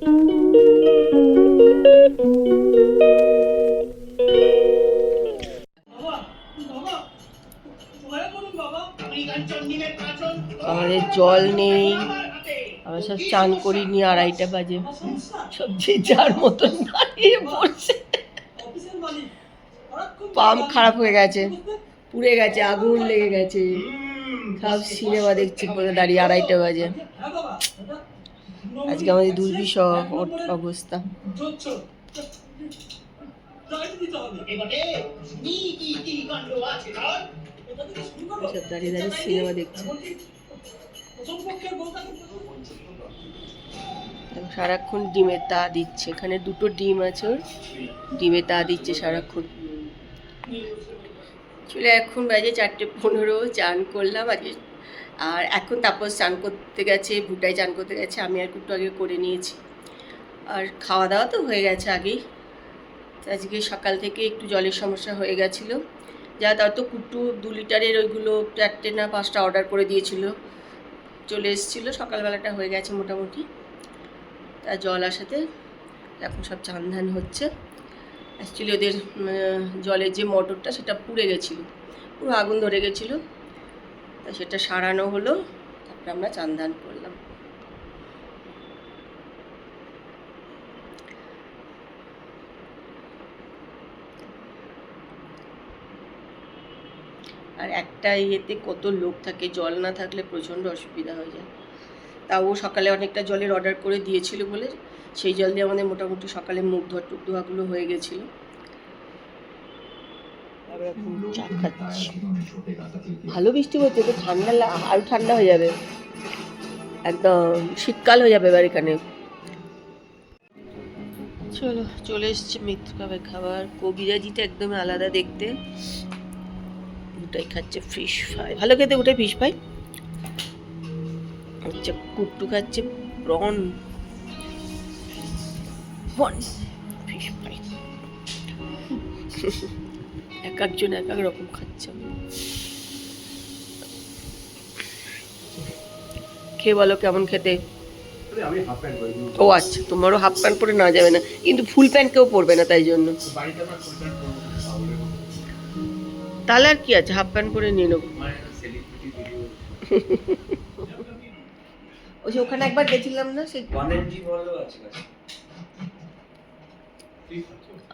আমাদের জল নেই, আমরা সব চান করিনি, 2:30 বাজে, সব যে যার মতন দাঁড়িয়ে পড়ছে। পাম্প খারাপ হয়ে গেছে, পুড়ে গেছে, আগুন লেগে গেছে, সব সিনেমা দেখছি বলে দাঁড়িয়ে 2:30 বাজে। আজকে আমাদের দুর্বিষহ অবস্থা। সব দাঁড়িয়ে দাঁড়িয়ে সিনেমা দেখছে, সারাক্ষণ ডিমের তা দিচ্ছে। এখানে 2টো ডিম আছে, ওর ডিমে তা দিচ্ছে সারাক্ষণ। চলে এখন বাজে 4:15, চান করলাম আজকে। আর এখন তাপস চান করতে গেছে, ভুটাই চান করতে গেছে, আমি আর একটু আগে করে নিয়েছি। আর খাওয়া দাওয়া তো হয়ে গেছে আগেই। আজকে সকাল থেকে একটু জলের সমস্যা হয়ে গেছিলো, যা তার তো কুট্টু 2 লিটারের ওইগুলো 4টে না 5টা অর্ডার করে দিয়েছিল, চলে এসেছিলো, সকালবেলাটা হয়ে গেছে মোটামুটি। তা জল আসাতে এখন সব চান ধান হচ্ছে। অ্যাকচুয়ালি ওদের জলের যে মোটরটা সেটা পুড়ে গেছিলো, পুরো আগুন ধরে গেছিলো, তা সেটা সারানো হলো, তারপরে আমরা চান ধান করলাম। আর একটা ইয়েতে কত লোক থাকে, জল না থাকলে প্রচণ্ড অসুবিধা হয়ে যায়। তাও সকালে অনেকটা জলের অর্ডার করে দিয়েছিল বলে সেই জল দিয়ে আমাদের মোটামুটি সকালে মুখ ধোয়া টুক ধোয়াগুলো হয়ে গেছিলো। চা খাচ্ছি, ভালো বৃষ্টি হচ্ছে তো, ঠান্ডা আরও ঠান্ডা হয়ে যাবে, একদম শীতকাল হয়ে যাবে এবার এখানে। চলো, চলে এসছে মিত্র কাপের খাবার। কবিরাজিটা একদমই আলাদা দেখতে, ওটাই খাচ্ছে ফিশ ফ্রাই, ভালো খেতে ওটাই ফিশ ফ্রাই হচ্ছে। কুট্টু খাচ্ছে প্রন ফিশ ফ্রাই। এক একজন এক এক রকম খাচ্ছে। খেয়ে বলো কেমন খেতে। ও আচ্ছা, তোমারও হাফ প্যান্ট পরে না যাবে না, কিন্তু ফুল প্যান্ট কেউ পরবে না, তাই জন্য। তাহলে আর কি আছে, হাফ প্যান্ট পরে নিয়ে নেবো। ওই যে ওখানে একবার গেছিলাম না, সেই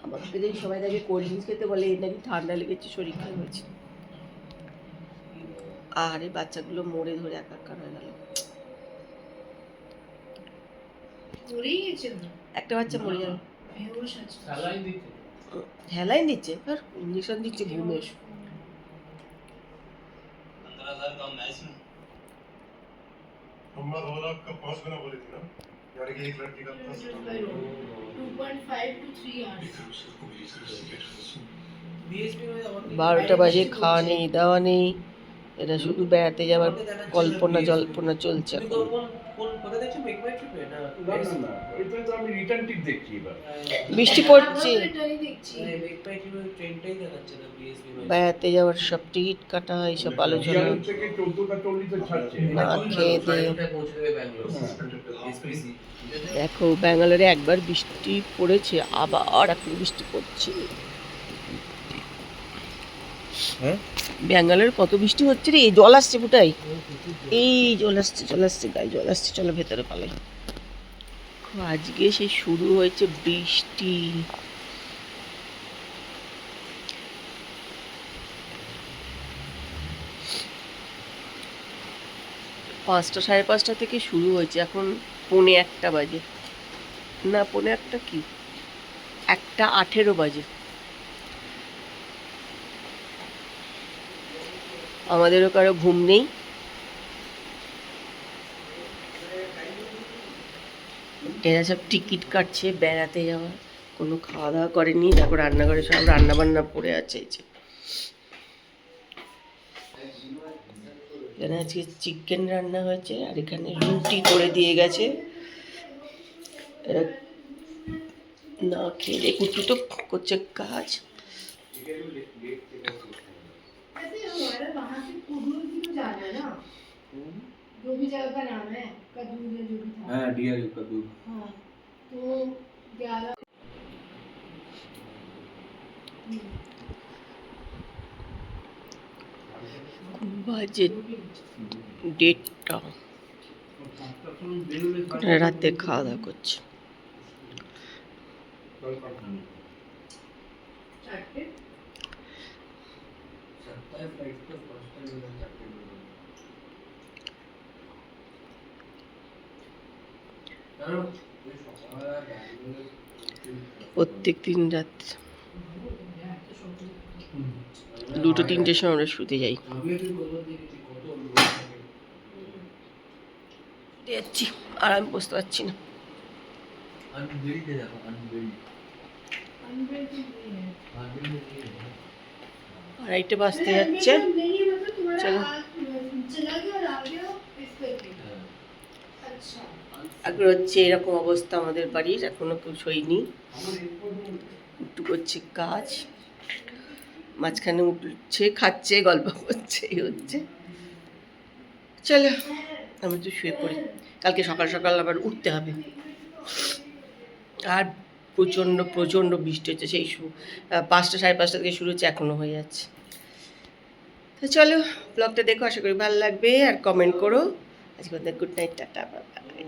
আমাকে যদি সবাই তাকে কোল্ড ড্রিঙ্কস খেতে বলে, এই নাকি ঠান্ডা লেগেছে, শরীর খারাপ হয়েছে। আর এই বাচ্চাগুলো মরে ধরে একাকার হয়ে গেল। একটা বাচ্চা মরে যাবে, হেলাইন দিচ্ছে, আর ইঞ্জেকশন দিচ্ছে ঘুমের। বারোটা বাজে, খাওয়া নেই দাওয়া নেই, এটা শুধু বেড়াতে যাওয়ার কল্পনা জল্পনা চলছে। বৃষ্টি পড়ছে, বেড়াতে যাওয়ার সব টিকিট কাটা, এইসব আলোচনা না খেয়ে দিয়ে। দেখো ব্যাঙ্গালোরে একবার বৃষ্টি পড়েছে, আবার এখন বৃষ্টি পড়ছে। ব্যাঙ্গালোরে কত বৃষ্টি হচ্ছে রে, জল আসছে ফুটাই, এই জল আসছে, গায়ে জল আসছে, চলো ভেতরে পালাই। আজকে সেই শুরু হয়েছে বৃষ্টি। পাঁচটা 5:30 থেকে শুরু হয়েছে, এখন 1:45 বাজে, না 1:45 কি, 1:18 বাজে। আমাদেরও কারো ঘুম নেই। এরা সব টিকিট কাটছে বেড়াতে যাওয়ার, কোনো খাওয়া দাওয়া করেনি। দেখো রান্নাঘরে সব রান্না বান্না পড়ে আছে। এখানে আজকে চিকেন রান্না হয়েছে, আর এখানে রুটি করে দিয়ে গেছে। এরা না খেয়ে কুটু তো করছে কাজ। বাজে 1:30, রাতে খাওয়া দাওয়া করছে। প্রত্যেক দিন রাত 2-3টের সময় আমরা শুতে যাই। যাচ্ছি, আর আমি বসতে পারছি না। আড়াইটে বাজতে যাচ্ছে। চলো, এখন হচ্ছে এরকম অবস্থা আমাদের বাড়ির, এখনো কেউ শোয়নি, একটু করছে কাজ, মাঝখানে উঠছে, খাচ্ছে, গল্প করছে, এই হচ্ছে। চলো আমি তো শুয়ে পড়ি, কালকে সকাল সকাল আবার উঠতে হবে। আর প্রচণ্ড প্রচণ্ড বৃষ্টি হচ্ছে, সেই 5টা 5:30 থেকে শুরু হচ্ছে, এখনও হয়ে যাচ্ছে। তো চলো ব্লগটা দেখো, আশা করি ভালো লাগবে, আর কমেন্ট করো। আজকে good night, tata, bye bye.